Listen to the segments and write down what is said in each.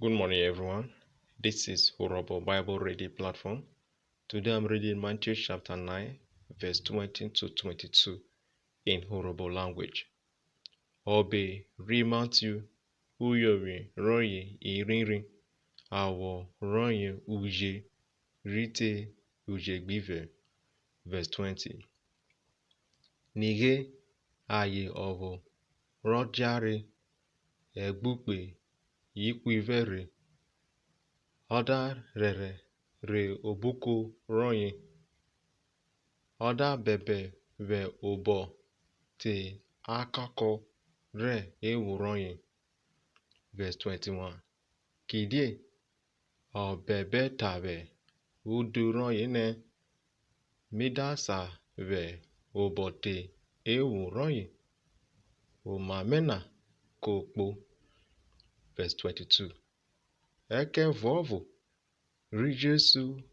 Good morning, everyone. This is Horrible Bible Reading Platform. Today I'm reading Matthew chapter 9, verse 20 to 22 in Horrible language. Obe ri Matthew, uyori roye irinrin, awo roye uje, rite uje gbive. Verse 20. Nige aye ovo rojare egbukpe yikwivere. Oda rere re obuko royin. Oda bebe ve obo te akako re ewu royin. Verse 21. Kidie o bebe tabe udu royin ne midasa ve obo te ewu royin. O mamena kokpo. Verse 22. Eke vovo ri Jesu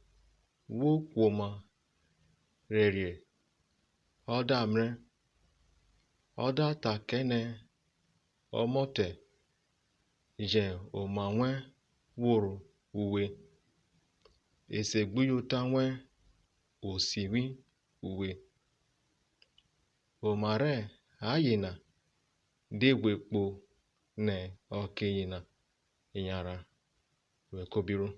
wo kwoma rerie. Oda mre. Oda takene omote. Je o manwe wuru uwe. Esegbuyota nwe osiwi uwe. O mare ayina degwekpo ne okeyina inyara wekobiru.